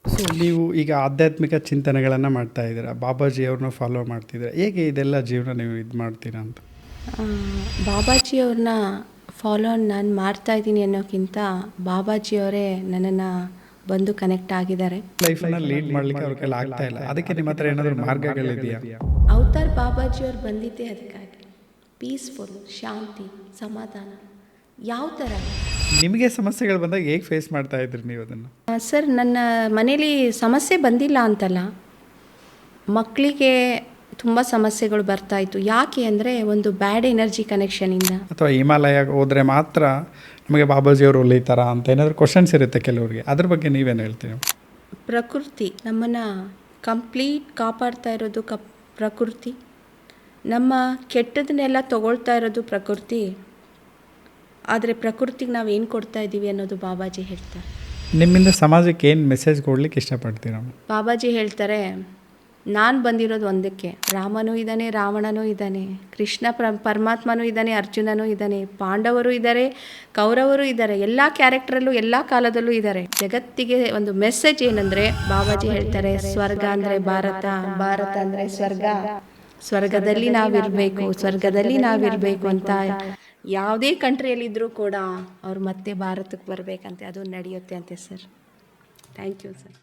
So ನೀವು ಈಗ ಆಧ್ಯಾತ್ಮಿಕ ಚಿಂತನೆಗಳನ್ನು ಮಾಡ್ತಾ ಇದ್ದೀರಾ, ಬಾಬಾಜಿ ಅವ್ರನ್ನ ಫಾಲೋ ಮಾಡ್ತಿದ್ದೀರಾ. ಹೇಗೆ ಇದೆಲ್ಲ ಜೀವನ ನೀವು ಇದು ಮಾಡ್ತೀರಾ ಅಂತ? ಆ, ಬಾಬಾಜಿಯವ್ರನ್ನ ಫಾಲೋ ನಾನು ಮಾಡ್ತಾಯಿದ್ದೀನಿ ಅನ್ನೋಕ್ಕಿಂತ ಬಾಬಾಜಿಯವರೇ ನನ್ನನ್ನು ಬಂದು ಕನೆಕ್ಟ್ ಆಗಿದ್ದಾರೆ. ಲೈಫನ್ನ ಲೀಡ್ ಮಾಡಲಿಕ್ಕೆ ಅವ್ರ ಕೈಲಿ ಆಗ್ತಾ ಇಲ್ಲ, ಅದಕ್ಕೆ ನಿಮ್ಮ ಹತ್ರ ಏನಾದರೂ ಮಾರ್ಗಗಳಿದೆಯಾ? ಅವತಾರ್ ಬಾಬಾಜಿಯವ್ರು ಬಂದಿದ್ದೇ ಅದಕ್ಕಾಗಿ. ಪೀಸ್ಫುಲ್, ಶಾಂತಿ, ಸಮಾಧಾನ. ಯಾವ ಥರ ನಿಮಗೆ ಸಮಸ್ಯೆಗಳು ಬಂದಾಗ ಹೇಗೆ ಫೇಸ್ ಮಾಡ್ತಾ ಇದ್ರಿ ನೀವು ಅದನ್ನು? ಸರ್, ನನ್ನ ಮನೇಲಿ ಸಮಸ್ಯೆ ಬಂದಿಲ್ಲ ಅಂತಲ್ಲ, ಮಕ್ಕಳಿಗೆ ತುಂಬ ಸಮಸ್ಯೆಗಳು ಬರ್ತಾಯಿತ್ತು. ಯಾಕೆ ಅಂದರೆ ಒಂದು ಬ್ಯಾಡ್ ಎನರ್ಜಿ ಕನೆಕ್ಷನಿಂದ. ಅಥವಾ ಹಿಮಾಲಯ ಹೋದರೆ ಮಾತ್ರ ನಮಗೆ ಬಾಬಾಜಿಯವರು ಒಲಿತಾರ ಅಂತ ಏನಾದರೂ ಕ್ವಶನ್ಸ್ ಇರುತ್ತೆ ಕೆಲವರಿಗೆ, ಅದ್ರ ಬಗ್ಗೆ ನೀವೇನು ಹೇಳ್ತೀವಿ? ಪ್ರಕೃತಿ ನಮ್ಮನ್ನು ಕಂಪ್ಲೀಟ್ ಕಾಪಾಡ್ತಾ ಇರೋದು ಪ್ರಕೃತಿ. ನಮ್ಮ ಕೆಟ್ಟದನ್ನೆಲ್ಲ ತಗೊಳ್ತಾ ಇರೋದು ಪ್ರಕೃತಿ. ಆದರೆ ಪ್ರಕೃತಿಗೆ ನಾವು ಏನು ಕೊಡ್ತಾ ಇದ್ದೀವಿ ಅನ್ನೋದು ಬಾಬಾಜಿ ಹೇಳ್ತಾರೆ. ನಿಮ್ಮಿಂದ ಸಮಾಜಕ್ಕೆ ಏನು ಮೆಸೇಜ್ ಕೊಡ್ಲಿಕ್ಕೆ ಇಷ್ಟಪಡ್ತೀರಾ? ಬಾಬಾಜಿ ಹೇಳ್ತಾರೆ, ನಾನು ಬಂದಿರೋದು ಒಂದಕ್ಕೆ. ರಾಮನೂ ಇದ್ದಾನೆ, ರಾವಣನೂ ಇದ್ದಾನೆ, ಕೃಷ್ಣ ಪರಮಾತ್ಮನೂ ಇದ್ದಾನೆ, ಅರ್ಜುನನೂ ಇದ್ದಾನೆ, ಪಾಂಡವರು ಇದ್ದಾರೆ, ಕೌರವರು ಇದ್ದಾರೆ, ಎಲ್ಲ ಕ್ಯಾರೆಕ್ಟ್ರಲ್ಲೂ ಎಲ್ಲ ಕಾಲದಲ್ಲೂ ಇದ್ದಾರೆ. ಜಗತ್ತಿಗೆ ಒಂದು ಮೆಸೇಜ್ ಏನಂದರೆ, ಬಾಬಾಜಿ ಹೇಳ್ತಾರೆ, ಸ್ವರ್ಗ ಅಂದರೆ ಭಾರತ, ಭಾರತ ಅಂದರೆ ಸ್ವರ್ಗ, ಸ್ವರ್ಗದಲ್ಲಿ ನಾವಿರಬೇಕು, ಸ್ವರ್ಗದಲ್ಲಿ ನಾವಿರಬೇಕು ಅಂತ. ಯಾವುದೇ ಕಂಟ್ರಿಯಲ್ಲಿದ್ದರೂ ಕೂಡ ಅವ್ರು ಮತ್ತೆ ಭಾರತಕ್ಕೆ ಬರಬೇಕಂತೆ, ಅದು ನಡೆಯುತ್ತೆ ಅಂತೆ ಸರ್. Thank you sir.